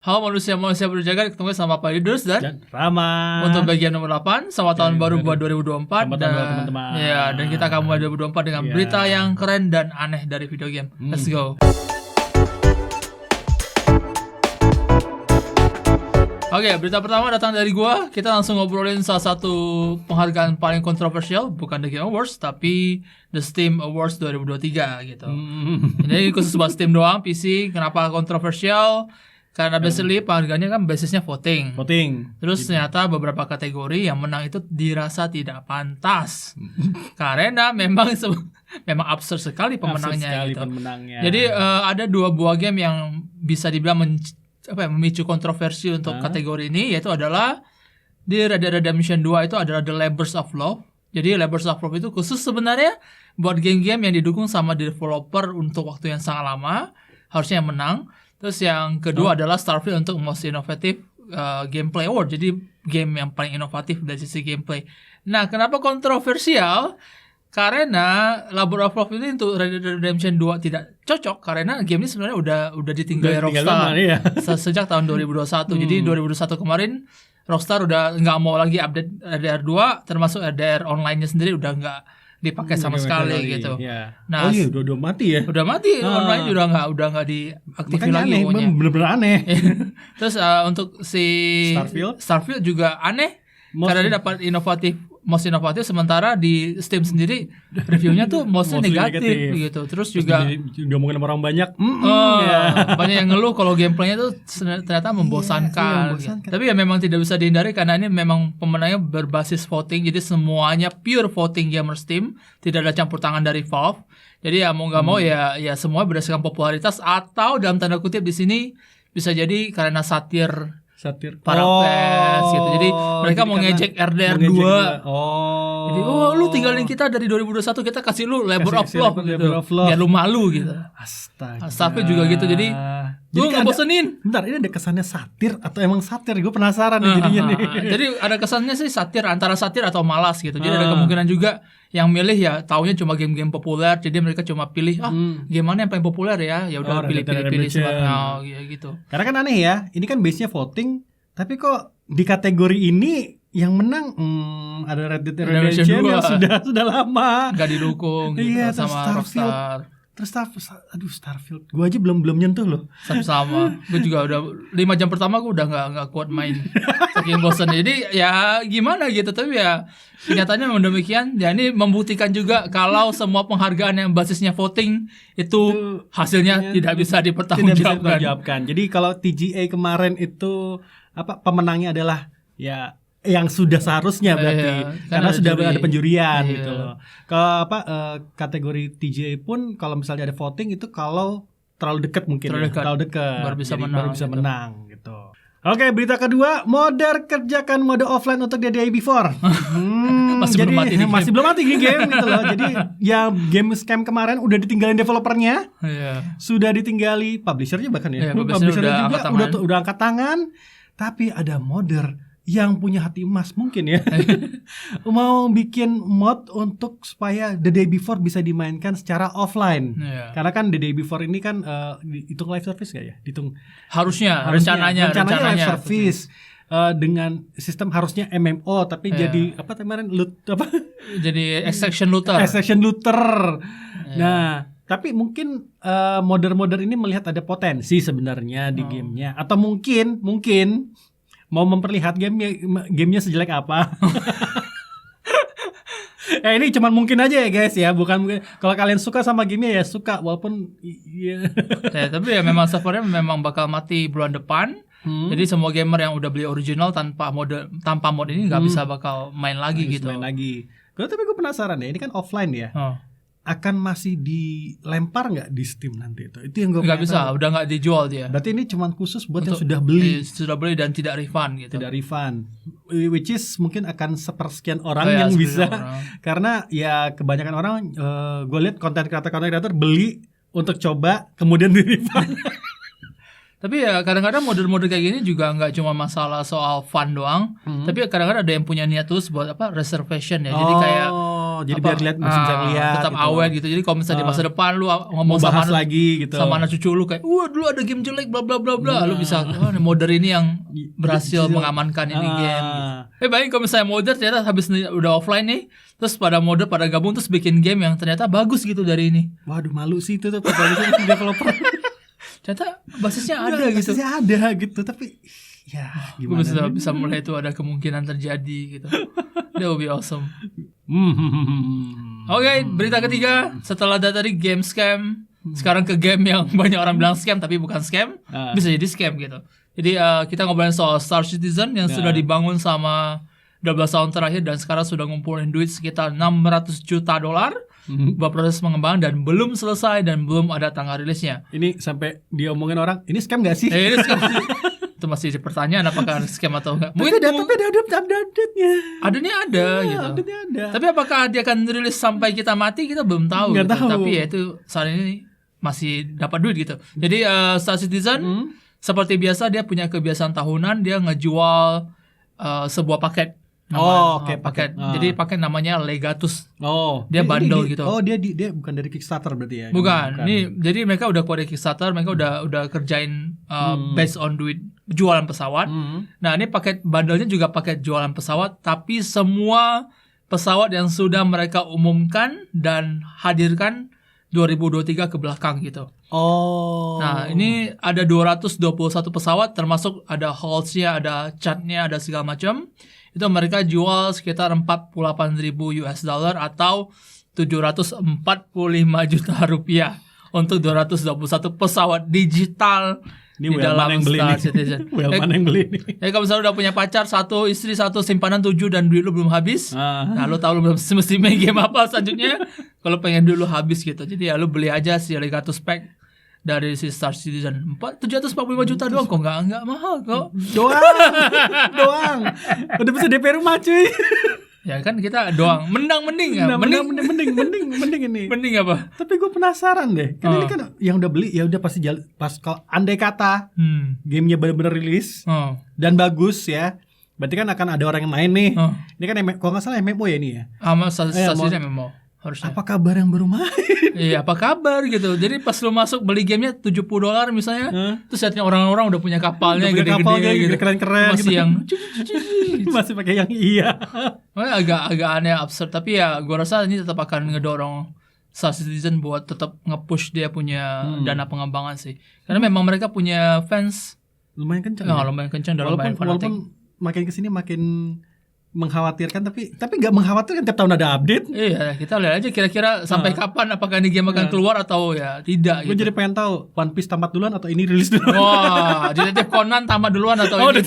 Halo manusia berjaga, ketemu sama Pak Idrus dan Rama. Untuk bagian nomor 8, selamat tahun baru buat 2024. Selamat tahun baru teman-teman. Ya, dan kita akan mulai 2024 dengan berita yang keren dan aneh dari video game. Let's go. Oke, berita pertama datang dari gua. Kita langsung ngobrolin salah satu penghargaan paling kontroversial, bukan The Game Awards, tapi The Steam Awards 2023 gitu. Ini khusus buat Steam doang, PC. Kenapa kontroversial? Karena basically penghargaannya kan basisnya voting. Terus ternyata beberapa kategori yang menang itu dirasa tidak pantas. Karena memang absurd sekali pemenangnya gitu. Jadi ada dua buah game yang bisa dibilang memicu kontroversi untuk kategori ini, yaitu adalah di Red Dead Redemption 2 itu adalah The Labors of Love. Jadi Labors of Love itu khusus sebenarnya buat game-game yang didukung sama developer untuk waktu yang sangat lama, harusnya yang menang. Terus yang kedua adalah Starfield untuk Most Innovative Gameplay Award. Jadi game yang paling inovatif dari sisi gameplay. Nah, kenapa kontroversial? Karena Labor of Love ini untuk Red Dead Redemption 2 tidak cocok karena game ini sebenarnya udah ditinggali Rockstar sejak tahun 2021. Jadi 2021 kemarin Rockstar udah nggak mau lagi update RDR 2, termasuk RDR online-nya sendiri udah nggak dipakai sama sekali gitu. Ya. Nah, udah mati ya. Udah mati, online udah nggak diaktifin lagi. Bener-bener aneh. Terus untuk si Starfield juga aneh karena dia dapat most inovatif, sementara di Steam sendiri reviewnya tuh mostly negatif gitu. Terus juga diomongin sama orang banyak. Banyak yang ngeluh kalau gameplaynya tuh ternyata membosankan. Gitu. Tapi ya memang tidak bisa dihindari karena ini memang pemenangnya berbasis voting. Jadi semuanya pure voting gamer Steam, tidak ada campur tangan dari Valve. Jadi ya mau nggak mau ya semua berdasarkan popularitas atau dalam tanda kutip di sini bisa jadi karena satir para fans gitu. Jadi mereka mau ngejek RDR 2. Jadi lu tinggalin kita dari 2021, kita kasih lu Labor of Love gitu. Biar lu malu gitu. Astaga. Starfield juga gitu. Jadi lu enggak bosenin. Bentar, ini ada kesannya satir atau emang satir? Gue penasaran nih jadinya nih. Jadi ada kesannya sih satir, antara satir atau malas gitu. Jadi ada kemungkinan juga yang milih ya taunya cuma game-game populer. Jadi mereka cuma pilih game mana yang paling populer ya. Ya udah pilih sembarang gitu. Karena kan aneh ya. Ini kan base-nya voting, tapi kok di kategori ini yang menang ada Red Dead Redemption yang sudah lama nggak didukung gitu sama Rockstar. Terus Starfield, gue aja belum nyentuh loh. Sama, gue juga udah 5 jam pertama gue udah nggak kuat main, saking bosan. Jadi ya gimana gitu, tapi ya kenyataannya memang demikian. Ya ini membuktikan juga kalau semua penghargaan yang basisnya voting itu hasilnya tidak bisa dipertanggungjawabkan. Jadi kalau TGA kemarin itu pemenangnya adalah ya yang sudah seharusnya berarti karena sudah ada penjurian gitu loh. Kategori TGA pun kalau misalnya ada voting itu kalau terlalu dekat mungkin terlalu dekat baru bisa menang gitu. Oke, berita kedua, Modder kerjakan mode offline untuk The Day Before. Masih belum mati di game gitu loh. Jadi ya game scam kemarin udah ditinggalin developernya. Sudah ditinggali publishernya bahkan ya. Publishernya juga udah angkat tangan. Tapi ada modder yang punya hati emas mungkin ya mau bikin mod untuk supaya The Day Before bisa dimainkan secara offline. Karena kan The Day Before ini kan hitung live service gak ya? Rencananya live service dengan sistem harusnya MMO tapi jadi kemarin jadi extraction looter. Nah, tapi mungkin modder ini melihat ada potensi sebenarnya di gamenya, atau mungkin mau memperlihat gamenya sejelek apa. Ini cuma mungkin aja ya guys ya, bukan mungkin. Kalau kalian suka sama gamenya ya suka, walaupun tapi ya memang servernya memang bakal mati bulan depan. Jadi semua gamer yang udah beli original tanpa mod ini nggak bisa bakal main lagi gitu. Tapi gue penasaran ya, ini kan offline ya. Akan masih dilempar nggak di Steam nanti itu yang gue nggak bisa, udah nggak dijual dia. Berarti ini cuma khusus buat yang sudah beli dan tidak refund gitu. Tidak refund, which is mungkin akan sepersekian orang yang bisa karena ya kebanyakan orang gue lihat konten kreator beli untuk coba kemudian di refund. Tapi ya kadang-kadang mode-mode kayak gini juga nggak cuma masalah soal fun doang, tapi kadang-kadang ada yang punya niat tulus buat reservation ya. Jadi kayak jadi biar lihat masih bisa lihat tetap gitu. awet gitu. Jadi kalau misalnya di masa depan lu ngomong bahas lagi gitu. sama anak cucu lu kayak, dulu ada game jelek bla bla bla bla, lu bisa modder ini yang berhasil mengamankan ini game. Bayangin kalau misalnya modder ternyata habis udah offline nih, terus pada gabung terus bikin game yang ternyata bagus gitu dari ini. Waduh, malu sih itu tuh developer. Ternyata basisnya ada gitu. Basisnya ada gitu, tapi ya gimana? Bisa mulai itu ada kemungkinan terjadi gitu. That would be awesome. Oke, berita ketiga setelah dari game scam, sekarang ke game yang banyak orang bilang scam tapi bukan scam, bisa jadi scam gitu. Jadi kita ngobrolin soal Star Citizen yang sudah dibangun sama 12 tahun terakhir dan sekarang sudah ngumpulin duit sekitar $600 juta buat proses pengembangan dan belum selesai dan belum ada tanggal rilisnya. Ini sampai diomongin orang, ini scam gak sih? Ini scam. Itu masih pertanyaan apakah scam atau enggak. Mungkin ada update-nya. Adanya ada gitu. Update-nya ada. Tapi apakah dia akan rilis sampai kita mati, kita belum tahu. Nggak tahu. Tapi ya itu saat ini masih dapat duit gitu. Jadi Star Citizen seperti biasa dia punya kebiasaan tahunan, dia ngejual sebuah paket. Paket. Jadi paket namanya Legatus. Dia bundle gitu. Dia bukan dari Kickstarter berarti ya? Bukan. Ini jadi mereka udah keluar dari Kickstarter, mereka udah kerjain based on duit jualan pesawat. Nah, ini paket bundlenya juga paket jualan pesawat, tapi semua pesawat yang sudah mereka umumkan dan hadirkan 2023 ke belakang gitu. Nah, ini ada 221 pesawat, termasuk ada hulls-nya, ada cat-nya, ada segala macam. Itu mereka jual sekitar $48,000 atau 745 juta rupiah untuk 221 pesawat digital ini di dalam Star Citizen. Mana yang beli nih? Kalau misalnya udah punya pacar 1, istri 1, simpanan 7 dan duit lu belum habis, nah lu tahu lu mesti main game apa selanjutnya. Kalau pengen dulu habis gitu, jadi ya lu beli aja si Legatus Pack dari si Star Citizen. 745 juta doang kok, enggak mahal kok. Doang. Udah bisa DP rumah cuy. Ya kan kita doang. Mending ini. Mending apa? Tapi gue penasaran deh. Kan ini kan yang udah beli ya udah pasti pas kalau andai kata gamenya benar-benar rilis dan bagus ya. Berarti kan akan ada orang yang main nih. Ini kan kalau nggak salah MMO ya ini ya. Sama Star Citizen MMO. Harusnya. Apa kabar yang baru main? Iya, apa kabar gitu. Jadi pas lu masuk beli gamenya $70 misalnya, terus lihatnya orang-orang udah punya kapalnya gede-gede gitu. Keren-keren masih gitu. yang masih pakai yang iya. Agak aneh, absurd, tapi ya gua rasa ini tetap akan ngedorong Star Citizen buat tetap nge-push dia punya dana pengembangan sih. Karena memang mereka punya fans lumayan kencang. Lumayan kencang dan lumayan fanatik. Walaupun makin kesini makin mengkhawatirkan, tapi nggak mengkhawatirkan, tiap tahun ada update. Iya, kita lihat aja kira-kira sampai kapan, apakah ini game akan keluar atau ya tidak. Gue jadi pengen tahu One Piece tamat duluan atau ini rilis duluan. Wah, Detektif Conan tamat duluan atau ini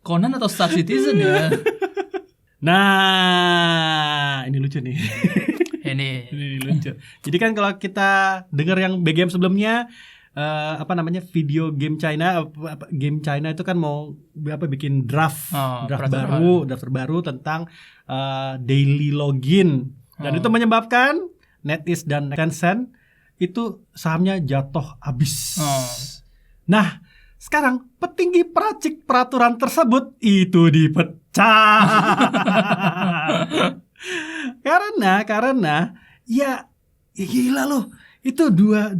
Conan atau Star Citizen ya. Nah, ini lucu nih. Ini lucu. Jadi kan kalau kita dengar yang BGM sebelumnya, video game China, game China itu kan mau bikin draft terbaru tentang daily login, dan itu menyebabkan NetEase dan Tencent itu sahamnya jatuh habis. Nah, sekarang petinggi peracik peraturan tersebut itu dipecat. karena ya gila loh, itu dua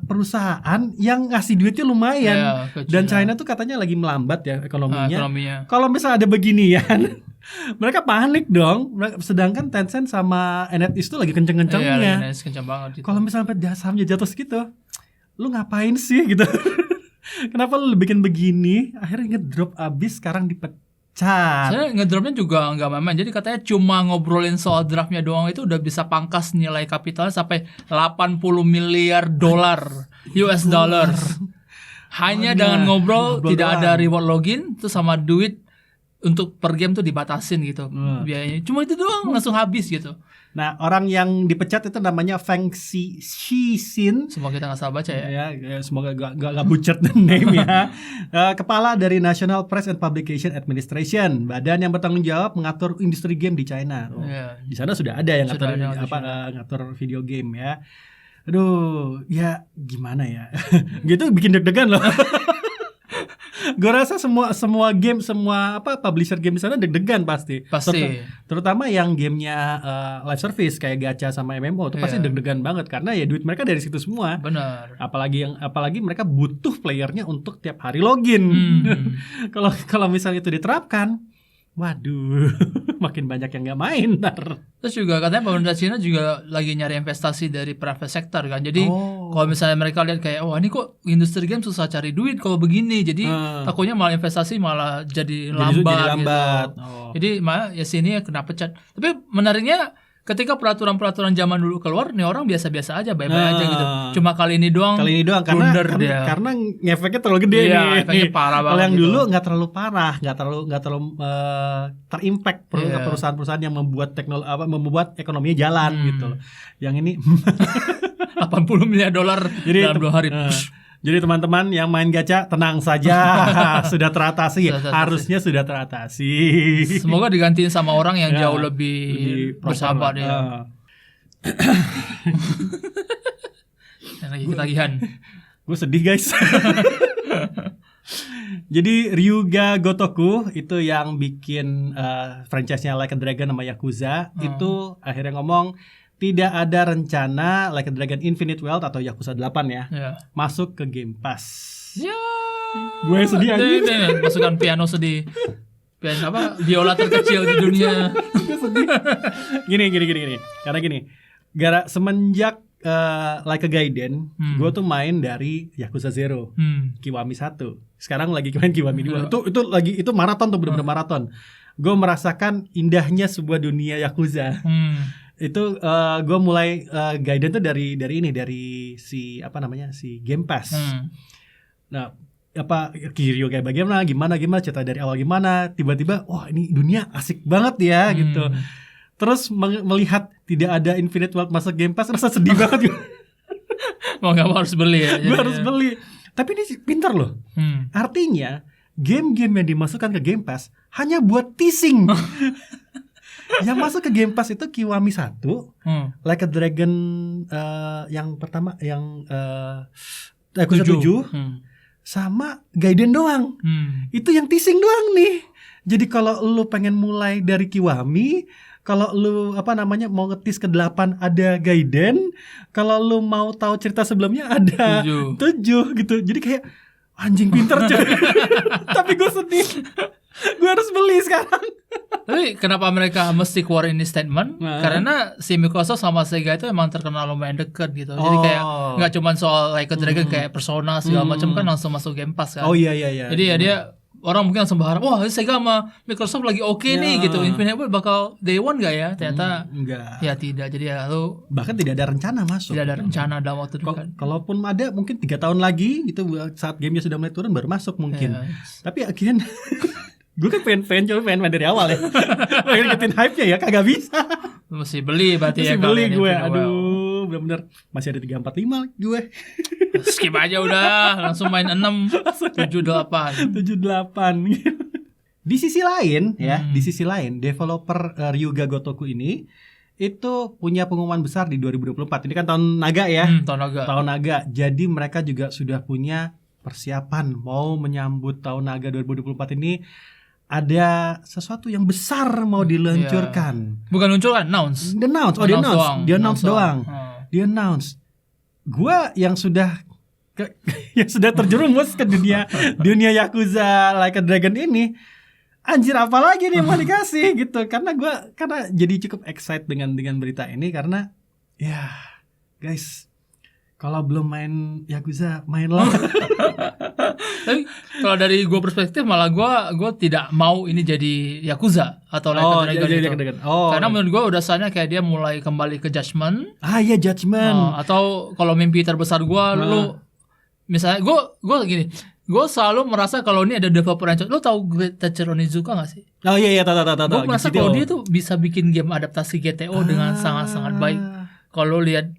perusahaan yang ngasih duitnya lumayan, dan China tuh katanya lagi melambat ya ekonominya. Kalau misalnya ada beginian, mereka panik dong. Sedangkan Tencent sama NetEase tuh lagi kenceng-kencengnya. Kenceng banget. Kalau misalnya sahamnya jatuh segitu, lu ngapain sih gitu? Kenapa lu bikin begini? Akhirnya ngedrop abis, sekarang dipecat. Saya ngedropnya juga nggak main. Jadi katanya cuma ngobrolin soal draftnya doang itu udah bisa pangkas nilai kapitalnya sampai $80 miliar US dollars. Hanya dengan ngobrol tidak ada reward login, tuh sama duit untuk per game tuh dibatasin gitu biayanya. Cuma itu doang langsung habis gitu. Nah, orang yang dipecat itu namanya Feng Xixin. Semoga kita nggak salah baca ya. Semoga nggak butcher the name ya. Kepala dari National Press and Publication Administration, badan yang bertanggung jawab mengatur industri game di China. Di sana sudah ada yang ngatur video game ya. Aduh, ya gimana ya? Gitu bikin deg-degan loh. Gue rasa semua game, semua publisher game di sana deg-degan pasti. Terutama yang gamenya live service kayak gacha sama MMO itu pasti deg-degan banget karena ya duit mereka dari situ semua. Benar. Apalagi mereka butuh playernya untuk tiap hari login. Kalau misalnya itu diterapkan, waduh, makin banyak yang nggak main ntar. Terus juga katanya pemerintah Cina juga lagi nyari investasi dari private sector kan. Jadi kalau misalnya mereka lihat kayak, ini kok industri game susah cari duit kalau begini. Jadi takutnya malah investasi malah jadi lambat. Gitu. Jadi ya sini ya kena pecat. Tapi menariknya ketika peraturan-peraturan zaman dulu keluar, nih orang biasa-biasa aja, baik-baik aja gitu. Cuma kali ini doang karena ngefeknya terlalu gede nih. Efeknya parah banget. Kalau yang dulu nggak terlalu parah, nggak terlalu terimpact perusahaan-perusahaan yang membuat membuat ekonominya jalan gitu. Yang ini $80 miliar dalam 2 hari. Jadi teman-teman yang main gacha tenang saja, sudah teratasi. Harusnya sudah teratasi. Semoga digantiin sama orang yang jauh lebih bersahabat ya. Yang lagi ketagihan. Gue sedih guys. Jadi Ryuga Gotoku itu yang bikin franchise-nya Like a Dragon sama Yakuza itu akhirnya ngomong tidak ada rencana Like a Dragon Infinite Wealth atau Yakuza 8 ya masuk ke Game Pass. Ya. Gue sedih aja. Masukkan piano sedih. Piano biola terkecil di dunia. Gue sedih. Gini. Karena gini. Semenjak Like a Gaiden, gue tuh main dari Yakuza 0, Kiwami 1. Sekarang lagi main Kiwami 2. Itu maraton tuh, bener-bener maraton. Gue merasakan indahnya sebuah dunia Yakuza. Itu gue mulai Gaiden tuh dari si Game Pass. Nah, Kiryu kayak gimana cerita dari awal gimana, tiba-tiba wah ini dunia asik banget ya gitu. Terus melihat tidak ada Infinite Wealth masuk Game Pass rasa sedih banget gitu. Mau nggak mau harus beli ya. Gue harus beli. Tapi ini pintar loh. Artinya game-game yang dimasukkan ke Game Pass hanya buat teasing. Yang masuk ke Game Pass itu Kiwami 1, Like a Dragon yang pertama yang Yakuza 7, sama Gaiden doang. Itu yang teasing doang nih. Jadi kalau lu pengen mulai dari Kiwami, kalau lu mau ngetis ke 8 ada Gaiden, kalau lu mau tahu cerita sebelumnya ada 7 gitu. Jadi kayak anjing pinter coy. Tapi gue sedih. Gue harus beli sekarang. Tapi kenapa mereka mesti keluar ini statement? Karena si Microsoft sama Sega itu emang terkenal lumayan deket gitu. Jadi kayak nggak cuma soal Like a Dragon kayak Persona segala macam kan langsung masuk Game Pass kan. Iya. Jadi ya dia orang mungkin langsung berharap, wah Sega sama Microsoft lagi nih gitu. Infinite Wealth bakal day one gak ya? Ternyata enggak. Ya tidak. Jadi ya lu bahkan tidak ada rencana masuk. Tidak ada rencana dalam waktu dekat. Kalaupun ada mungkin 3 tahun lagi gitu saat gamenya sudah mulai turun baru masuk mungkin. Tapi akhirnya gue kan pengen main dari awal ya. Pengen ngikutin hype-nya ya kagak bisa. Mesti beli berarti ya. Mesti beli gue. Aduh, bener-bener masih ada 345 gue. Skip aja udah, langsung main 6 78. Di sisi lain developer Ryuga Gotoku ini itu punya pengumuman besar di 2024. Ini kan tahun naga ya. Tahun naga. Jadi mereka juga sudah punya persiapan mau menyambut tahun naga 2024 ini. Ada sesuatu yang besar mau diluncurkan. Bukan luncurkan, announce. Di announce. Gua yang sudah terjerumus ke dunia Yakuza Like a Dragon ini, anjir apa lagi nih mau dikasih gitu. Karena jadi cukup excited dengan berita ini karena ya guys, kalau belum main Yakuza mainlah. Tapi kalau dari gue perspektif malah gue tidak mau ini jadi Yakuza atau Like a Dragon gitu. Karena menurut gue udah saatnya kayak dia mulai kembali ke Judgment. Iya Judgment. Atau kalau mimpi terbesar gue, lu misalnya gue gini, gue selalu merasa kalau ini ada developer yang lu tahu Tetsuya Onizuka gak sih? Oh iya tahu. Gue merasa kalau dia tuh bisa bikin game adaptasi GTO dengan sangat-sangat baik. Kalau lihat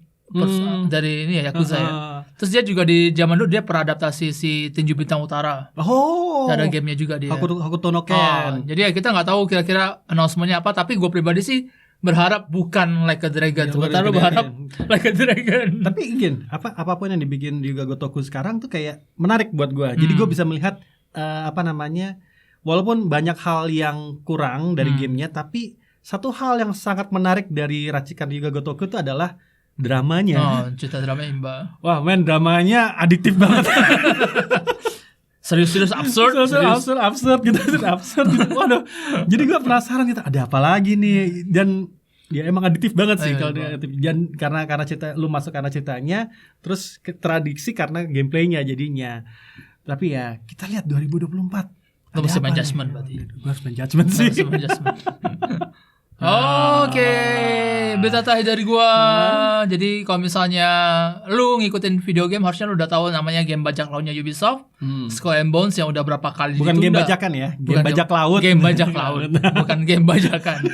dari ini ya Yakuza ya. Terus dia juga di zaman dulu dia peradaptasi si Tinju Bintang Utara. Ada gamenya juga dia. Hakuto no Ken. Jadi ya kita nggak tahu kira-kira announcement-nya apa. Tapi gue pribadi sih berharap bukan Like a Dragon. Sementara lu berharap Like a Dragon. Tapi ingin apapun yang dibikin Yuga Gotoku sekarang tuh kayak menarik buat gue. Jadi gue bisa melihat walaupun banyak hal yang kurang dari gamenya, tapi satu hal yang sangat menarik dari racikan Yuga Gotoku itu adalah dramanya. Oh, cerita dramanya imba. Wah men, dramanya adiktif banget. Serius absurd gitu. Waduh. Jadi gue penasaran gitu, ada apa lagi nih? Dan dia emang aditif banget sih kalau dia aditif. Dan karena cerita lu masuk karena ceritanya, terus tradiksi karena gameplaynya jadinya. Tapi ya kita lihat 2024. Lu mesti main judgment berarti. Gue harus main judgment sih. Oke, berita terakhir dari gua. Jadi kalau misalnya lu ngikutin video game, harusnya lu udah tahu namanya game bajak lautnya Ubisoft, Skull and Bones yang udah berapa kali ditunda. Bukan game bajakan ya, game bajak laut. Game bajak laut, bukan game bajakan.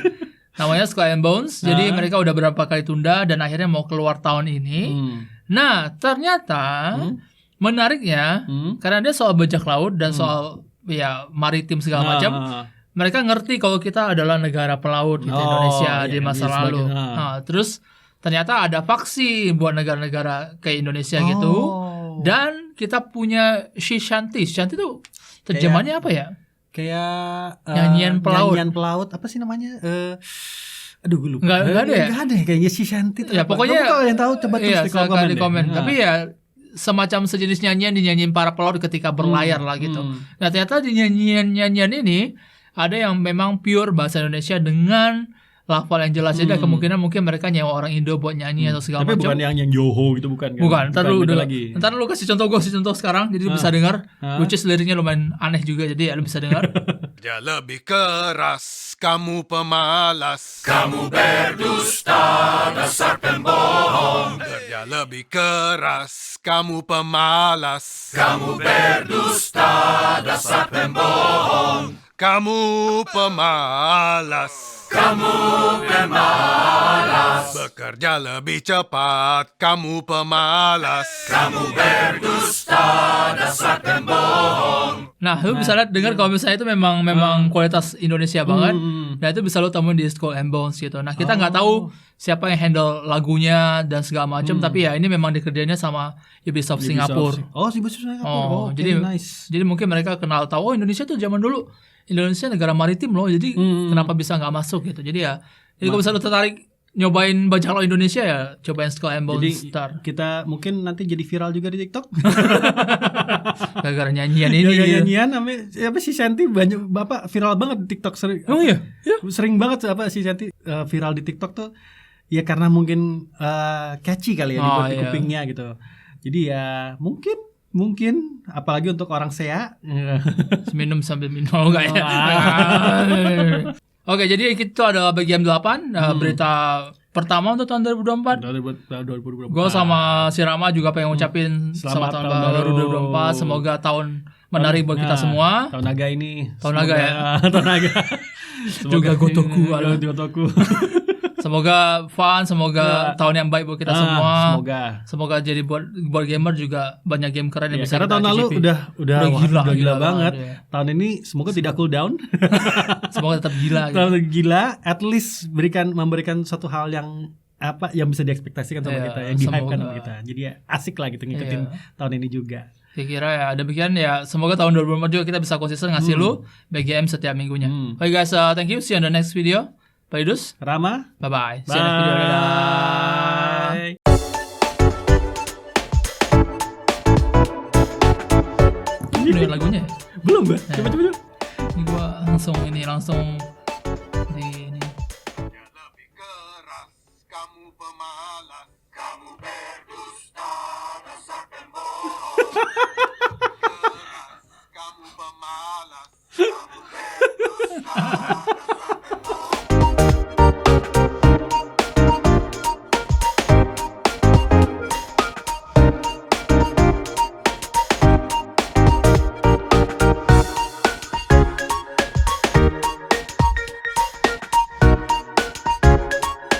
Namanya Skull and Bones. Jadi mereka udah berapa kali tunda dan akhirnya mau keluar tahun ini. Nah, ternyata menariknya karena dia soal bajak laut dan soal ya maritim segala macam. Mereka ngerti kalau kita adalah negara pelaut gitu, Indonesia di masa lalu. Nah, terus ternyata ada faksi buat negara-negara kayak Indonesia gitu. Dan kita punya Shanty. Shanty itu terjemahannya apa ya? Kayak nyanyian pelaut. Nyanyian pelaut apa sih namanya? Aduh gue lupa. Enggak ada ya? Enggak ada kayaknya Shanty. Ya pokoknya kalau yang tahu coba tulis di komen. Tapi ya semacam sejenis nyanyian dinyanyiin para pelaut ketika berlayar lah gitu. Nah, ternyata di nyanyian ini ada yang memang pure bahasa Indonesia dengan lafal yang jelas. Jadi kemungkinan mungkin mereka nyewa orang Indo buat nyanyi atau segala macam. Tapi bukan yang Yoho gitu, bukan kan? Bukan, ntar lu kasih contoh, gue kasih contoh sekarang. Jadi lu bisa dengar. Which is liriknya lumayan aneh juga, jadi lu bisa dengar. Dia lebih keras, kamu pemalas, kamu berdusta, dasar pembohong. Dia lebih keras, kamu pemalas, kamu berdusta, dasar pembohong. Kamu pemalas, kamu pemalas, bekerja lebih cepat, kamu pemalas, kamu berdusta, dasar pembohong. Nah, lu bisa lihat dengar kalau misalnya itu memang kualitas Indonesia banget. Nah, itu bisa lu temuin di Skull and Bones gitu. Nah, kita nggak tahu siapa yang handle lagunya dan segala macam, tapi ya ini memang dikerjainnya sama Ubisoft Singapura. Ubisoft Singapura. Jadi mungkin mereka kenal tahu Indonesia tuh zaman dulu Indonesia negara maritim loh, jadi kenapa bisa nggak masuk gitu. Jadi kalau misalnya lu tertarik nyobain bajak laut Indonesia ya cobain Skull and Bones. Jadi kita mungkin nanti jadi viral juga di TikTok. Gara-gara nyanyian ini. Gara-gara nyanyian namanya apa si Shanty banyak bapak viral banget di TikTok sering. Oh iya. Sering banget apa si Shanty viral di TikTok tuh. Ya karena mungkin catchy kali ya di kupingnya gitu. Jadi ya mungkin apalagi untuk orang SEA minum sambil minum enggak ya. Oke, jadi itu adalah bagian 8 berita pertama untuk tahun 2024. Gue sama si Rama juga pengen ngucapin selamat tahun baru 2024. Semoga tahun menarik buat kita semua. Tahun naga ini. Tahun naga ya. Tahun naga. Juga Gotoku. Semoga fun, semoga tahun yang baik buat kita semua. Semoga jadi buat gamer juga banyak game keren yang bisa kita tahun lalu udah gila banget. Tahun ini semoga tidak cool down. Semoga tetap gila. Tetap gila, at least memberikan suatu hal yang yang bisa diekspektasikan sama kita, yang di-hype-kan sama kita. Jadi ya asik lah gitu ngikutin tahun ini juga. Saya kira ya demikian ya. Semoga tahun 2024 juga kita bisa konsisten ngasih lu BGM setiap minggunya. Okay guys, thank you. See you on the next video. Pak Idus, Rama, bye-bye. See you next video. Dadah. Ini lagunya ya? Belum, Mbak. Coba. Ini gua langsung